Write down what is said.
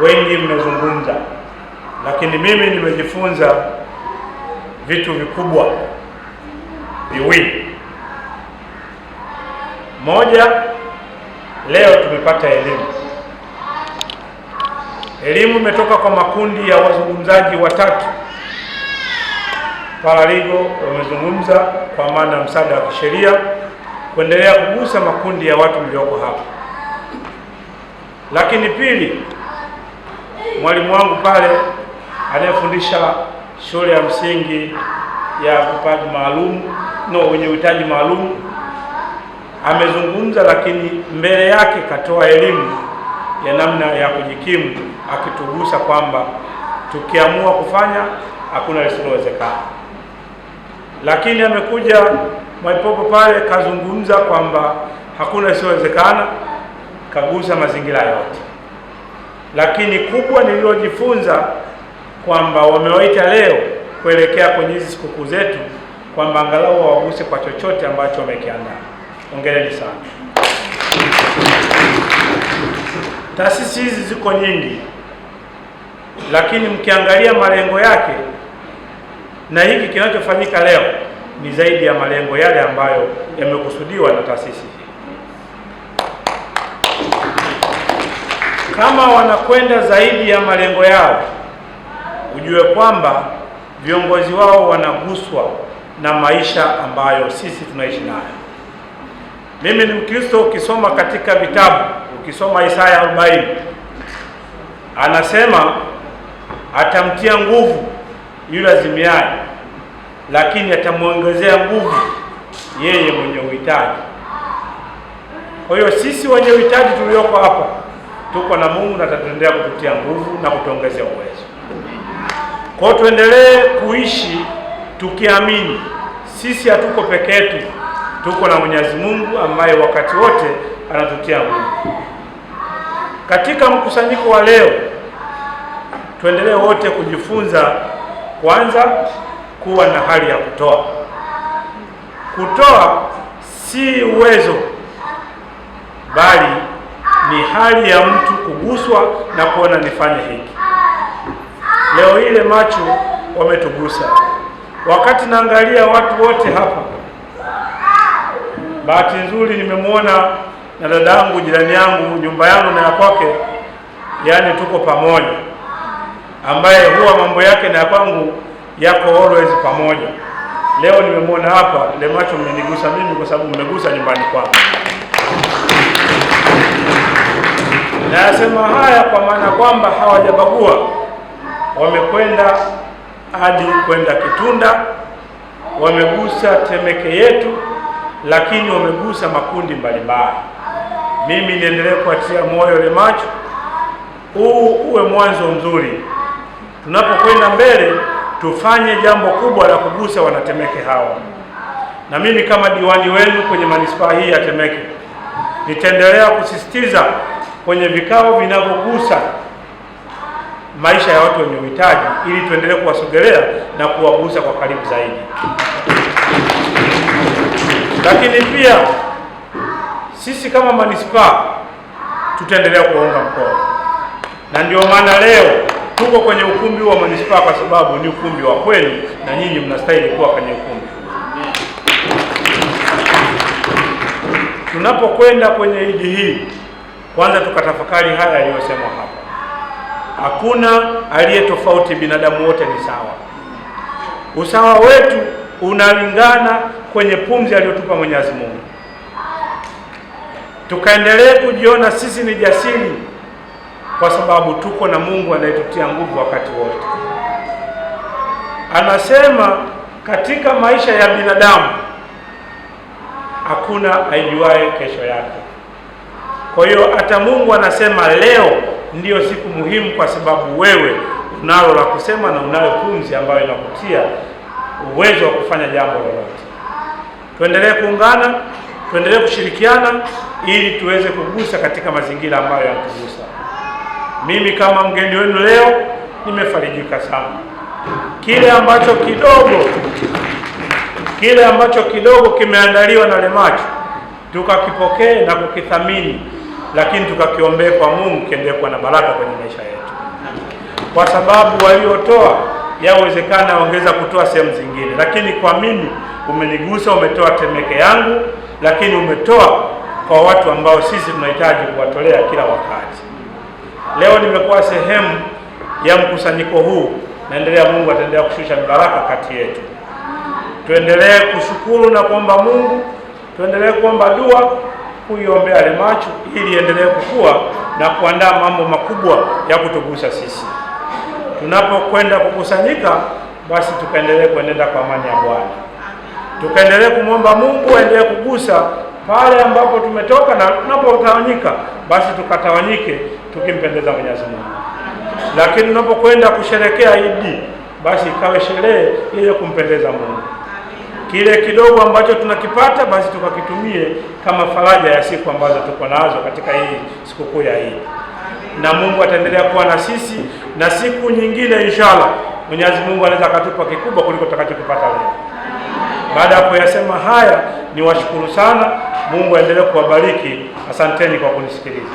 wengi mmezungumza, lakini mimi nimejifunza vitu vikubwa viwili. Moja, leo tumepata elimu. Elimu imetoka kwa makundi ya wazungumzaji watatu. Paralegal wamezungumza kwa maana ya msaada wa kisheria, kuendelea kugusa makundi ya watu mlioko hapa. Lakini pili, mwalimu wangu pale anayefundisha shule ya msingi ya vipaji maalum wenye uhitaji maalum amezungumza, lakini mbele yake katoa elimu ya namna ya kujikimu, akitugusa kwamba tukiamua kufanya hakuna lisilowezekana. Lakini amekuja Mwaipopo pale kazungumza kwamba hakuna lisilowezekana, kagusa mazingira yote. Lakini kubwa nililojifunza kwamba wamewaita leo kuelekea kwenye hizi sikukuu zetu, kwamba angalau waguse kwa chochote ambacho wamekiandaa. Hongereni sana. Taasisi hizi ziko nyingi, lakini mkiangalia malengo yake na hiki kinachofanyika leo ni zaidi ya malengo yale ambayo yamekusudiwa na taasisi hii. Kama wanakwenda zaidi ya malengo yao, ujue kwamba viongozi wao wanaguswa na maisha ambayo sisi tunaishi nayo. Mimi ni Mkristo. Ukisoma katika vitabu, ukisoma Isaya 40, anasema atamtia nguvu yule azimiaye, lakini atamwongezea nguvu yeye mwenye uhitaji. Kwa hiyo sisi wenye uhitaji tulioko hapa tuko na Mungu na ataendelea kututia nguvu na kutuongezea uwezo. Kwa hiyo tuendelee kuishi tukiamini sisi hatuko peke yetu, tuko na Mwenyezi Mungu ambaye wakati wote anatutia nguvu. Katika mkusanyiko wa leo, tuendelee wote kujifunza kwanza kuwa na hali ya kutoa. Kutoa si uwezo, bali ni hali ya mtu kuguswa na kuona nifanye hiki. Leo ile macho wametugusa. Wakati naangalia watu wote hapa, bahati nzuri nimemwona na dadangu, jirani yangu, nyumba yangu na ya kwake, yaani tuko pamoja, ambaye huwa mambo yake na ya kwangu yako always pamoja. Leo nimemwona hapa, ile macho mmenigusa mimi kwa sababu mmegusa nyumbani kwangu. Na yasema haya kwa maana kwamba hawajabagua, wamekwenda hadi kwenda Kitunda, wamegusa Temeke yetu, lakini wamegusa makundi mbalimbali. Mimi niendelee kuatia moyo ile macho, huu uwe mwanzo mzuri. Tunapokwenda mbele, tufanye jambo kubwa la kugusa wanatemeke hawa. Na mimi kama diwani wenu kwenye manispaa hii ya Temeke, nitaendelea kusisitiza kwenye vikao vinavyogusa maisha ya watu wenye uhitaji, ili tuendelee kuwasogelea na kuwagusa kwa karibu zaidi. Lakini pia sisi kama manispaa tutaendelea kuwaunga mkono, na ndio maana leo tuko kwenye ukumbi wa manispaa, kwa sababu ni ukumbi wa kwenu na nyinyi mnastahili kuwa kwenye ukumbi. Tunapokwenda kwenye Idi hii, kwanza tukatafakari haya yaliyosemwa hapa. Hakuna aliye tofauti, binadamu wote ni sawa. Usawa wetu unalingana kwenye pumzi aliyotupa Mwenyezi Mungu. Tukaendelee kujiona sisi ni jasiri, kwa sababu tuko na Mungu anayetutia nguvu wakati wote. Anasema katika maisha ya binadamu hakuna aijuaye kesho yake. Kwa hiyo hata Mungu anasema leo ndiyo siku muhimu, kwa sababu wewe unalo la kusema na unayo pumzi ambayo inakutia uwezo wa kufanya jambo lolote. Tuendelee kuungana, tuendelee kushirikiana ili tuweze kugusa katika mazingira ambayo yanatugusa. Mimi kama mgeni wenu leo nimefarijika sana. Kile ambacho kidogo kimeandaliwa na Lemacho tukakipokee na kukithamini, lakini tukakiombee kwa Mungu kiendelee kuwa na baraka kwenye maisha yetu. kwa sababu waliotoa yawezekana ongeza kutoa sehemu zingine, lakini kwa mimi umenigusa, umetoa Temeke yangu, lakini umetoa kwa watu ambao sisi tunahitaji kuwatolea kila wakati. Leo nimekuwa sehemu ya mkusanyiko huu, naendelea, Mungu ataendelea kushusha baraka kati yetu. Tuendelee kushukuru na kuomba Mungu, tuendelee kuomba dua, kuiombea Lemachu ili iendelee kukua na kuandaa mambo makubwa ya kutugusa sisi. Tunapokwenda kukusanyika, basi tukaendelee kuenenda kwa amani ya Bwana. Tukaendelee kumwomba Mungu aendelee kugusa pale ambapo tumetoka, na tunapotawanyika basi tukatawanyike tukimpendeza Mwenyezi Mungu. Lakini tunapokwenda kusherekea Idi, basi ikawe sherehe ile kumpendeza Mungu. Kile kidogo ambacho tunakipata basi tukakitumie kama faraja ya siku ambazo tuko nazo katika hii sikukuu ya Idi. Na Mungu ataendelea kuwa na sisi, na siku nyingine inshallah Mwenyezi Mungu anaweza akatupa kikubwa kuliko tutakachokipata leo. Baada ya kuyasema haya, niwashukuru sana. Mungu aendelee kuwabariki. Asanteni kwa kunisikiliza.